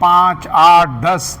5, 8, 10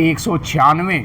196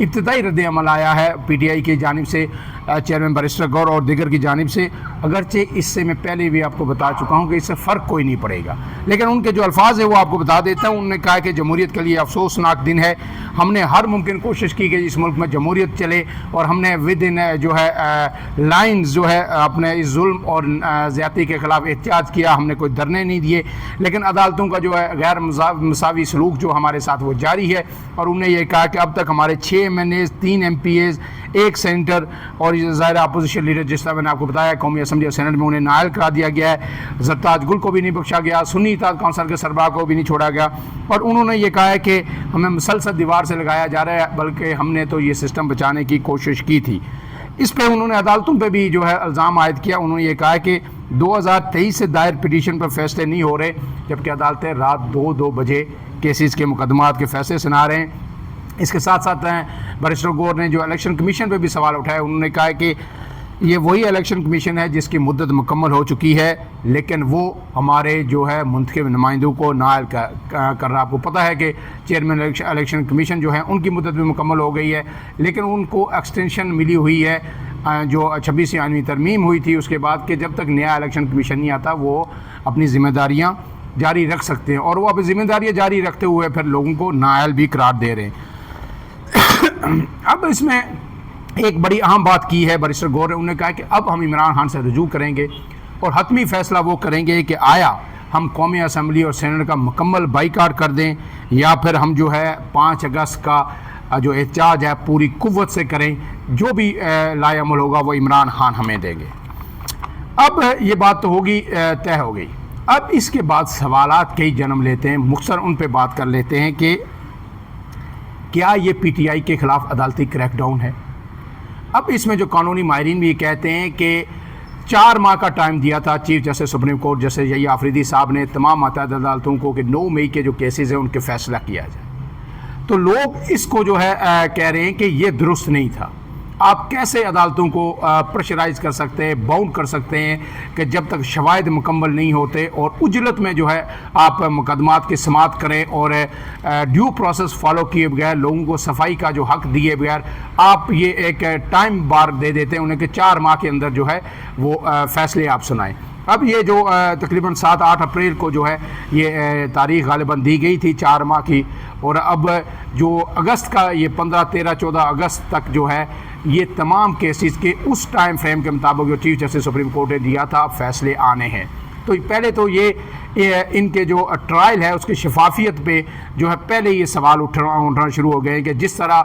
ابتدائی رد عمل آیا ہے پی ٹی آئی کی جانب سے، چیئرمین بیرسٹر گور اور دیگر کی جانب سے، اگرچہ اس سے میں پہلے بھی آپ کو بتا چکا ہوں کہ اس سے فرق کوئی نہیں پڑے گا، لیکن ان کے جو الفاظ ہیں وہ آپ کو بتا دیتا ہوں۔ انہوں نے کہا کہ جمہوریت کے لیے افسوسناک دن ہے، ہم نے ہر ممکن کوشش کی کہ اس ملک میں جمہوریت چلے، اور ہم نے ود ان جو ہے لائنز جو ہے اپنے اس ظلم اور زیادتی کے خلاف احتجاج کیا، ہم نے کوئی دھرنے نہیں دیے، لیکن عدالتوں کا جو ہے غیر مساوی سلوک جو ہمارے ساتھ وہ جاری ہے۔ اور انہوں نے یہ کہا کہ اب تک ہمارے 6 MNAs، 3 MPAs، 1 سینیٹر اور ظاہر اپوزیشن لیڈر، جس طرح میں نے آپ کو بتایا قومی اسمبلی اور سینٹ میں انہیں نائل کرا دیا گیا ہے، زرتاج گل کو بھی نہیں بخشا گیا، سنی اتحاد کونسل کے سربراہ کو بھی نہیں چھوڑا گیا، اور انہوں نے یہ کہا ہے کہ ہمیں مسلسل دیوار سے لگایا جا رہا ہے، بلکہ ہم نے تو یہ سسٹم بچانے کی کوشش کی تھی۔ اس پہ انہوں نے عدالتوں پہ بھی جو ہے الزام عائد کیا۔ انہوں نے یہ کہا کہ 2023 سے دائر پٹیشن پر فیصلے نہیں ہو رہے، جبکہ عدالتیں رات 2 بجے کیسز کے مقدمات کے فیصلے سنا رہے ہیں۔ اس کے ساتھ ساتھ بیرسٹر گور نے جو الیکشن کمیشن پہ بھی سوال اٹھایا، انہوں نے کہا کہ یہ وہی الیکشن کمیشن ہے جس کی مدت مکمل ہو چکی ہے، لیکن وہ ہمارے جو ہے منتخب نمائندوں کو نائل کر رہا۔ آپ کو پتہ ہے کہ چیئرمین الیکشن کمیشن جو ہے ان کی مدت بھی مکمل ہو گئی ہے، لیکن ان کو ایکسٹینشن ملی ہوئی ہے جو 26 آئینی ترمیم ہوئی تھی اس کے بعد، کہ جب تک نیا الیکشن کمیشن نہیں آتا وہ اپنی ذمہ داریاں جاری رکھ سکتے ہیں، اور وہ اپنی ذمہ داریاں جاری رکھتے ہوئے پھر لوگوں کو نائل بھی قرار دے رہے ہیں۔ اب اس میں ایک بڑی اہم بات کی ہے بیرسٹر گور نے، انہوں نے کہا کہ اب ہم عمران خان سے رجوع کریں گے اور حتمی فیصلہ وہ کریں گے کہ آیا ہم قومی اسمبلی اور سینٹ کا مکمل بائیکاٹ کر دیں، یا پھر ہم جو ہے 5 اگست کا جو احتجاج ہے پوری قوت سے کریں، جو بھی لائے عمل ہوگا وہ عمران خان ہمیں دیں گے۔ اب یہ بات تو ہوگی، طے ہو گئی۔ اب اس کے بعد سوالات کئی جنم لیتے ہیں، مختصر ان پہ بات کر لیتے ہیں کہ کیا یہ پی ٹی آئی کے خلاف عدالتی کریک ڈاؤن ہے؟ اب اس میں جو قانونی ماہرین بھی کہتے ہیں کہ 4 ماہ کا ٹائم دیا تھا چیف جسٹس سپریم کورٹ جیسے یحییٰ آفریدی صاحب نے تمام متعدد عدالتوں کو کہ 9 مئی کے جو کیسز ہیں ان کے فیصلہ کیا جائے، تو لوگ اس کو جو ہے کہہ رہے ہیں کہ یہ درست نہیں تھا۔ آپ کیسے عدالتوں کو پریشرائز کر سکتے ہیں، باؤنڈ کر سکتے ہیں کہ جب تک شواہد مکمل نہیں ہوتے اور اجلت میں جو ہے آپ مقدمات کی سماعت کریں اور ڈیو پروسیس فالو کیے بغیر، لوگوں کو صفائی کا جو حق دیے بغیر آپ یہ ایک ٹائم بار دے دیتے ہیں انہیں کہ 4 ماہ کے اندر جو ہے وہ فیصلے آپ سنائیں۔ اب یہ جو تقریباً 7-8 اپریل کو جو ہے یہ تاریخ غالباً دی گئی تھی 4 ماہ کی، اور اب جو اگست کا یہ 15، 13، 14 اگست تک جو ہے یہ تمام کیسز کے اس ٹائم فریم کے مطابق جو چیف جسٹس سپریم کورٹ نے دیا تھا فیصلے آنے ہیں۔ تو پہلے تو یہ ان کے جو ٹرائل ہے اس کی شفافیت پہ جو ہے پہلے یہ سوال اٹھنا شروع ہو گئے کہ جس طرح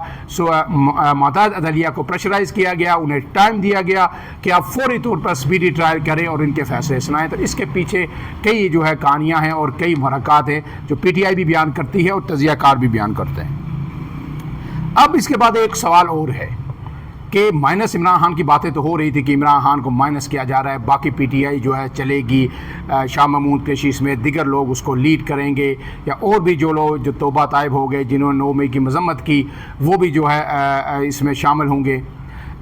متعدد عدلیہ کو پریشرائز کیا گیا، انہیں ٹائم دیا گیا کہ آپ فوری طور پر اسپیڈی ٹرائل کریں اور ان کے فیصلے سنائیں، تو اس کے پیچھے کئی جو ہے کہانیاں ہیں اور کئی محرکات ہیں جو پی ٹی آئی بھی بیان کرتی ہے اور تجزیہ کار بھی بیان کرتے ہیں۔ اب اس کے بعد ایک سوال اور ہے کہ مائنس عمران خان کی باتیں تو ہو رہی تھی کہ عمران خان کو مائنس کیا جا رہا ہے، باقی پی ٹی آئی جو ہے چلے گی، شاہ محمود قریشی سمیت دیگر لوگ اس کو لیڈ کریں گے، یا اور بھی جو لوگ جو توبہ طائب ہو گئے جنہوں نے 9 مئی کی مذمت کی وہ بھی جو ہے اس میں شامل ہوں گے۔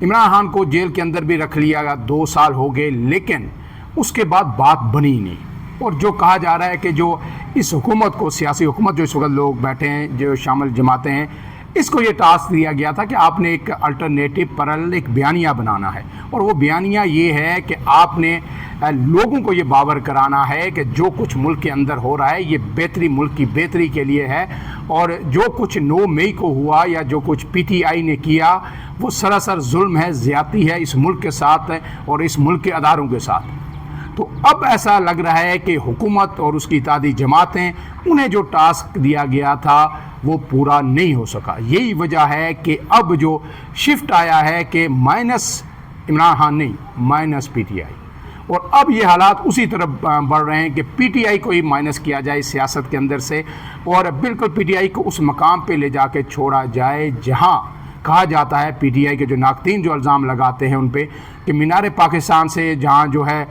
عمران خان کو جیل کے اندر بھی رکھ لیا گیا، 2 سال ہو گئے، لیکن اس کے بعد بات بنی نہیں، اور جو کہا جا رہا ہے کہ جو اس حکومت کو، سیاسی حکومت جو اس وقت لوگ بیٹھے ہیں جو شامل جماعتیں ہیں، اس کو یہ ٹاسک دیا گیا تھا کہ آپ نے ایک الٹرنیٹو پیرلل ایک بیانیہ بنانا ہے، اور وہ بیانیہ یہ ہے کہ آپ نے لوگوں کو یہ باور کرانا ہے کہ جو کچھ ملک کے اندر ہو رہا ہے یہ بہتری، ملک کی بہتری کے لیے ہے، اور جو کچھ 9 مئی کو ہوا یا جو کچھ پی ٹی آئی نے کیا وہ سراسر ظلم ہے، زیادتی ہے اس ملک کے ساتھ اور اس ملک کے اداروں کے ساتھ۔ تو اب ایسا لگ رہا ہے کہ حکومت اور اس کی اتحادی جماعتیں، انہیں جو ٹاسک دیا گیا تھا وہ پورا نہیں ہو سکا۔ یہی وجہ ہے کہ اب جو شفٹ آیا ہے کہ مائنس عمران خان نہیں، مائنس پی ٹی آئی، اور اب یہ حالات اسی طرف بڑھ رہے ہیں کہ پی ٹی آئی کو ہی مائنس کیا جائے سیاست کے اندر سے، اور بالکل پی ٹی آئی کو اس مقام پہ لے جا کے چھوڑا جائے جہاں کہا جاتا ہے پی ٹی آئی کے جو ناقدین جو الزام لگاتے ہیں ان پہ کہ مینار پاکستان سے جہاں جو ہے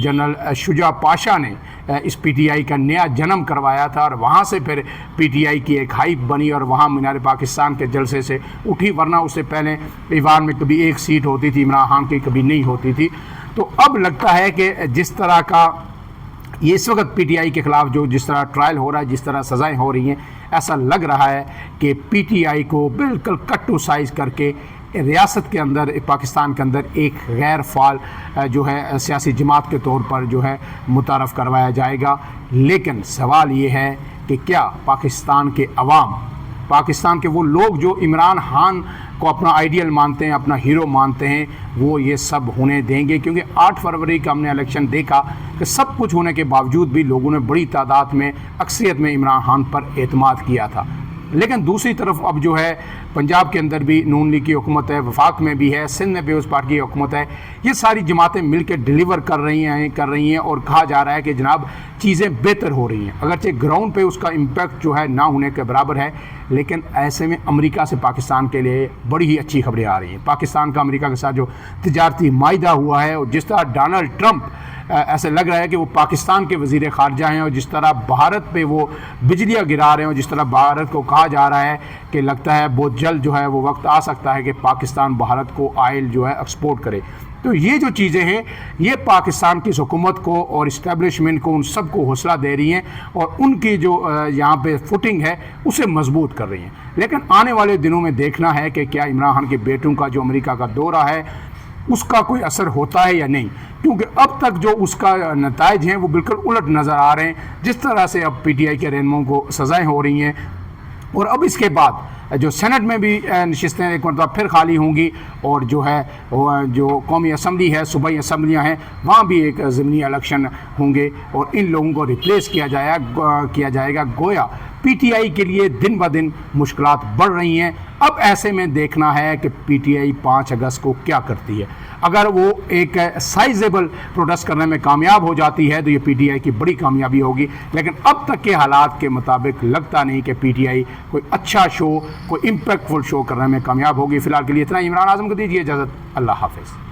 جنرل شجاع پاشا نے اس پی ٹی آئی کا نیا جنم کروایا تھا، اور وہاں سے پھر پی ٹی آئی کی ایک ہائپ بنی اور وہاں مینار پاکستان کے جلسے سے اٹھی، ورنہ اس سے پہلے ایوان میں کبھی 1 سیٹ ہوتی تھی عمران خان کی، کبھی نہیں ہوتی تھی۔ تو اب لگتا ہے کہ جس طرح کا یہ اس وقت پی ٹی آئی کے خلاف جو جس طرح ٹرائل ہو رہا ہے، جس طرح سزائیں ہو رہی ہیں، ایسا لگ رہا ہے کہ پی ٹی آئی کو بالکل کٹ ٹو سائز کر کے ریاست کے اندر، پاکستان کے اندر ایک غیر فعال جو ہے سیاسی جماعت کے طور پر جو ہے متعارف کروایا جائے گا۔ لیکن سوال یہ ہے کہ کیا پاکستان کے عوام، پاکستان کے وہ لوگ جو عمران خان کو اپنا آئیڈیل مانتے ہیں، اپنا ہیرو مانتے ہیں، وہ یہ سب ہونے دیں گے؟ کیونکہ 8 فروری کا ہم نے الیکشن دیکھا کہ سب کچھ ہونے کے باوجود بھی لوگوں نے بڑی تعداد میں، اکثریت میں عمران خان پر اعتماد کیا تھا۔ لیکن دوسری طرف اب جو ہے پنجاب کے اندر بھی نون لیگ کی حکومت ہے، وفاق میں بھی ہے، سندھ میں پیپلز پارٹی کی حکومت ہے، یہ ساری جماعتیں مل کے ڈیلیور کر رہی ہیں اور کہا جا رہا ہے کہ جناب چیزیں بہتر ہو رہی ہیں، اگرچہ گراؤنڈ پہ اس کا امپیکٹ جو ہے نہ ہونے کے برابر ہے۔ لیکن ایسے میں امریکہ سے پاکستان کے لیے بڑی ہی اچھی خبریں آ رہی ہیں۔ پاکستان کا امریکہ کے ساتھ جو تجارتی معاہدہ ہوا ہے، اور جس طرح ڈونلڈ ٹرمپ ایسے لگ رہا ہے کہ وہ پاکستان کے وزیر خارجہ ہیں، اور جس طرح بھارت پہ وہ بجلیاں گرا رہے ہیں، اور جس طرح بھارت کو کہا جا رہا ہے کہ لگتا ہے بہت جلد جو ہے وہ وقت آ سکتا ہے کہ پاکستان بھارت کو آئل جو ہے ایکسپورٹ کرے۔ تو یہ جو چیزیں ہیں یہ پاکستان کی حکومت کو اور اسٹیبلشمنٹ کو، ان سب کو حوصلہ دے رہی ہیں، اور ان کی جو یہاں پہ فوٹنگ ہے اسے مضبوط کر رہی ہیں۔ لیکن آنے والے دنوں میں دیکھنا ہے کہ کیا عمران خان کے بیٹوں کا جو امریکہ کا دورہ ہے اس کا کوئی اثر ہوتا ہے یا نہیں، کیونکہ اب تک جو اس کا نتائج ہیں وہ بالکل الٹ نظر آ رہے ہیں۔ جس طرح سے اب پی ٹی آئی کے رہنماؤں کو سزائیں ہو رہی ہیں، اور اب اس کے بعد جو سینٹ میں بھی نشستیں ایک مرتبہ پھر خالی ہوں گی، اور جو ہے جو قومی اسمبلی ہے، صوبائی اسمبلیاں ہیں، وہاں بھی ایک ضمنی الیکشن ہوں گے، اور ان لوگوں کو ریپلیس کیا جائے گا۔ گویا پی ٹی آئی کے لیے دن بہ دن مشکلات بڑھ رہی ہیں۔ اب ایسے میں دیکھنا ہے کہ پی ٹی آئی 5 اگست کو کیا کرتی ہے۔ اگر وہ ایک سائزیبل پروٹیسٹ کرنے میں کامیاب ہو جاتی ہے تو یہ پی ٹی آئی کی بڑی کامیابی ہوگی، لیکن اب تک کے حالات کے مطابق لگتا نہیں کہ پی ٹی آئی کوئی اچھا شو، کوئی امپیکٹ فل شو کرنے میں کامیاب ہوگی۔ فی الحال کے لیے اتنا ہی۔ عمران اعظم کو دیجیے اجازت، اللہ حافظ۔